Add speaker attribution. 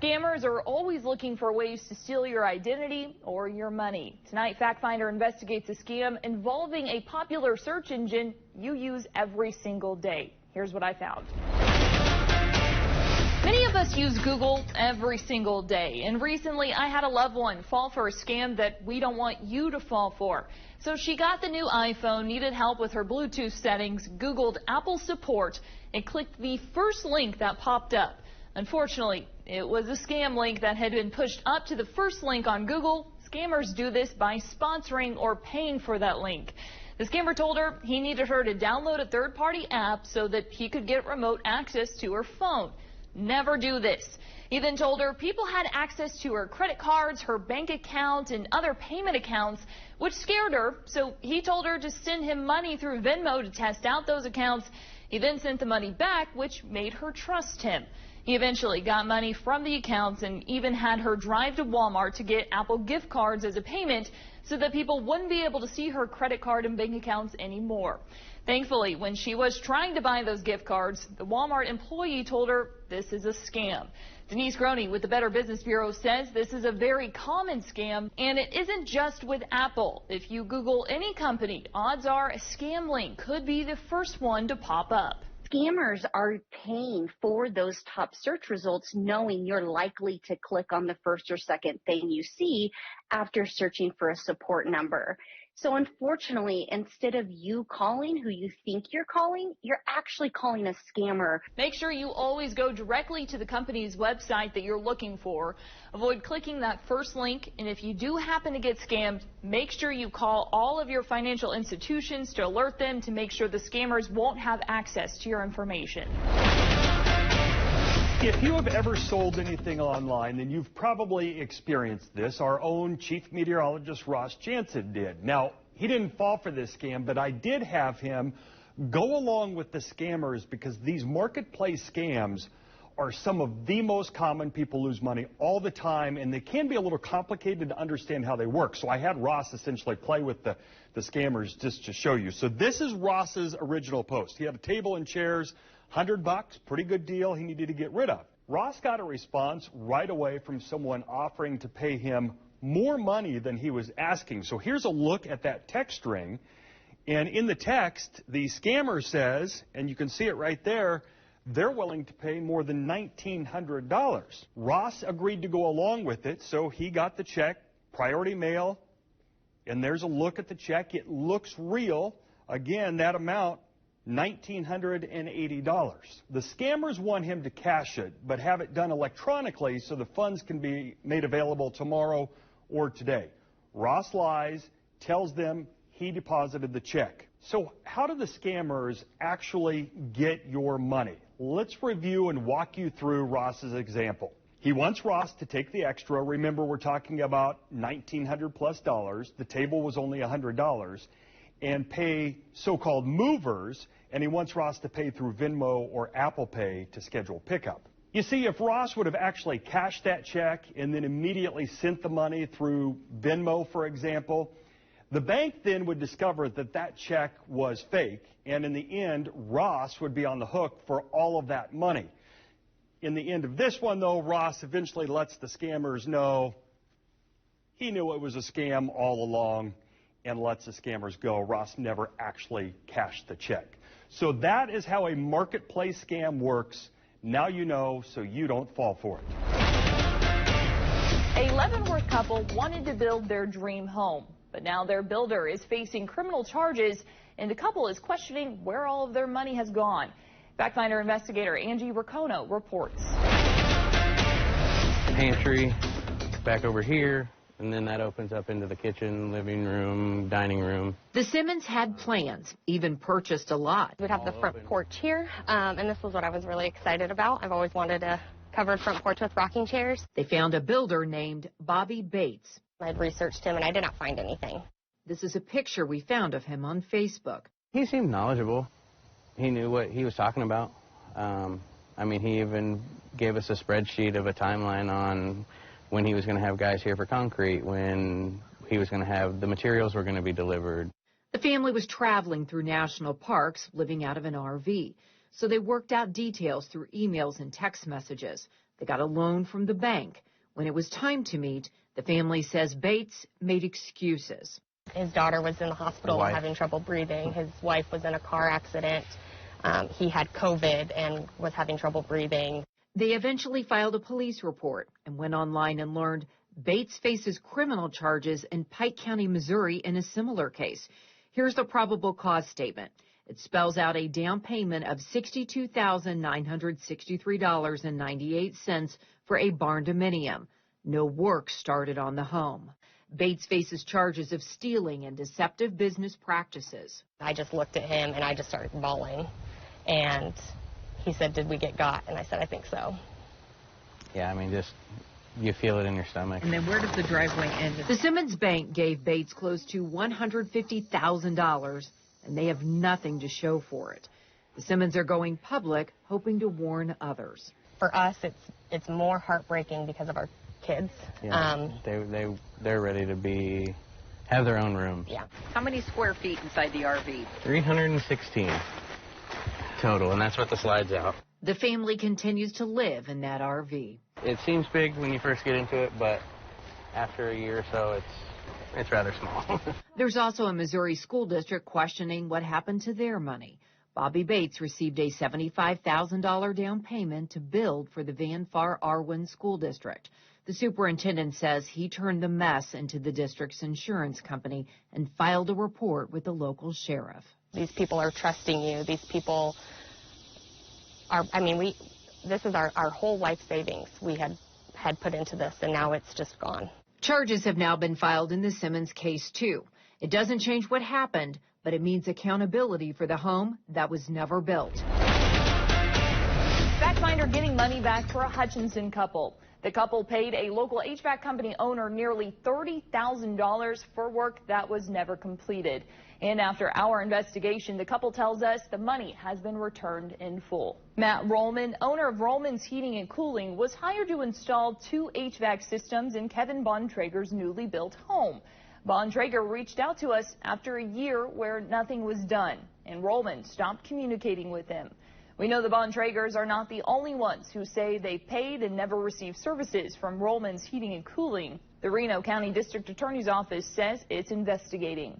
Speaker 1: Scammers are always looking for ways to steal your identity or your money. Tonight, Factfinder investigates a scam involving a popular search engine you use every single day. Here's what I found. Many of us use Google every single day, and recently I had a loved one fall for a scam that we don't want you to fall for. So she got the new iPhone, needed help with her Bluetooth settings, Googled Apple support, and clicked the first link that popped up. Unfortunately, it was a scam link that had been pushed up to the first link on Google. Scammers do this by sponsoring or paying for that link. The scammer told her he needed her to download a third-party app so that he could get remote access to her phone. Never do this. He then told her people had access to her credit cards, her bank account, and other payment accounts, which scared her. So he told her to send him money through Venmo to test out those accounts. He then sent the money back, which made her trust him. He eventually got money from the accounts and even had her drive to Walmart to get Apple gift cards as a payment so that people wouldn't be able to see her credit card and bank accounts anymore. Thankfully, when she was trying to buy those gift cards, the Walmart employee told her this is a scam. Denise Groney with the Better Business Bureau says this is a very common scam, and it isn't just with Apple. If you Google any company, odds are a scam link could be the first one to pop up.
Speaker 2: Scammers are paying for those top search results knowing you're likely to click on the first or second thing you see after searching for a support number. So unfortunately, instead of you calling who you think you're calling, you're actually calling a scammer.
Speaker 1: Make sure you always go directly to the company's website that you're looking for. Avoid clicking that first link, and if you do happen to get scammed, make sure you call all of your financial institutions to alert them to make sure the scammers won't have access to your information.
Speaker 3: If you have ever sold anything online, then you've probably experienced this. Our own chief meteorologist Ross Jansen did. Now, he didn't fall for this scam, but I did have him go along with the scammers because these marketplace scams are some of the most common. People lose money all the time, and they can be a little complicated to understand how they work. So I had Ross essentially play with the scammers just to show you. So this is Ross's original post. He had a table and chairs. $100, pretty good deal he needed to get rid of. Ross got a response right away from someone offering to pay him more money than he was asking. So here's a look at that text string. And in the text, the scammer says, and you can see it right there, they're willing to pay more than $1,900. Ross agreed to go along with it, so he got the check, priority mail, and there's a look at the check. It looks real. Again, that amount, $1,980. The scammers want him to cash it, but have it done electronically so the funds can be made available tomorrow or today. Ross lies, tells them he deposited the check. So how do the scammers actually get your money? Let's review and walk you through Ross's example. He wants Ross to take the extra. Remember, we're talking about $1,900 plus. The table was only $100. And pay so-called movers, and he wants Ross to pay through Venmo or Apple Pay to schedule pickup. You see, if Ross would have actually cashed that check and then immediately sent the money through Venmo, for example, the bank then would discover that that check was fake, and in the end, Ross would be on the hook for all of that money. In the end of this one, though, Ross eventually lets the scammers know he knew it was a scam all along, and lets the scammers go. Ross never actually cashed the check. So that is how a marketplace scam works. Now you know, so you don't fall for it.
Speaker 1: A Leavenworth couple wanted to build their dream home, but now their builder is facing criminal charges, and the couple is questioning where all of their money has gone. Factfinder investigator Angie Riccono reports.
Speaker 4: Pantry, back over here. And then that opens up into the kitchen, living room, dining room.
Speaker 5: The Simmons had plans, even purchased a lot.
Speaker 6: We'd have the front porch here, and this was what I was really excited about. I've always wanted a covered front porch with rocking chairs.
Speaker 5: They found a builder named Bobby Bates.
Speaker 6: I'd researched him, and I did not find anything.
Speaker 5: This is a picture we found of him on Facebook.
Speaker 4: He seemed knowledgeable. He knew what he was talking about. I mean, he even gave us a spreadsheet of a timeline on when he was going to have guys here for concrete, when he was going to have the materials were going to be delivered.
Speaker 5: The family was traveling through national parks, living out of an RV. So they worked out details through emails and text messages. They got a loan from the bank. When it was time to meet, the family says Bates made excuses.
Speaker 6: His daughter was in the hospital having trouble breathing. His wife was in a car accident. He had COVID and was having trouble breathing.
Speaker 5: They eventually filed a police report and went online and learned Bates faces criminal charges in Pike County, Missouri in a similar case. Here's the probable cause statement. It spells out a down payment of $62,963.98 for a barn dominium. No work started on the home. Bates faces charges of stealing and deceptive business practices.
Speaker 6: I just looked at him and I just started bawling. And he said, "Did we get got?" And I said, "I think so."
Speaker 4: Yeah, I mean, just you feel it in your stomach.
Speaker 5: And then where does the driveway end? The Simmons Bank gave Bates close to $150,000, and they have nothing to show for it. The Simmons are going public, hoping to warn others.
Speaker 6: For us, it's more heartbreaking because of our kids.
Speaker 4: Yeah, they're ready to have their own rooms.
Speaker 6: Yeah.
Speaker 7: How many square feet inside the RV?
Speaker 4: 316 total, and that's what the slide's out.
Speaker 5: The family continues to live in that RV.
Speaker 4: It seems big when you first get into it, but after a year or so, it's rather small.
Speaker 5: There's also a Missouri school district questioning what happened to their money. Bobby Bates received a $75,000 down payment to build for the Van Far-Arwen School District. The superintendent says he turned the mess into the district's insurance company and filed a report with the local sheriff.
Speaker 6: These people are trusting you. These people are, this is our whole life savings we had put into this, and now it's just gone.
Speaker 5: Charges have now been filed in the Simmons case, too. It doesn't change what happened, but it means accountability for the home that was never built.
Speaker 1: Factfinder getting money back for a Hutchinson couple. The couple paid a local HVAC company owner nearly $30,000 for work that was never completed. And after our investigation, the couple tells us the money has been returned in full. Matt Rollman, owner of Rollman's Heating and Cooling, was hired to install 2 HVAC systems in Kevin Bontrager's newly built home. Bontrager reached out to us after a year where nothing was done, and Rollman stopped communicating with him. We know the Bontragers are not the only ones who say they paid and never received services from Rollman's Heating and Cooling. The Reno County District Attorney's Office says it's investigating.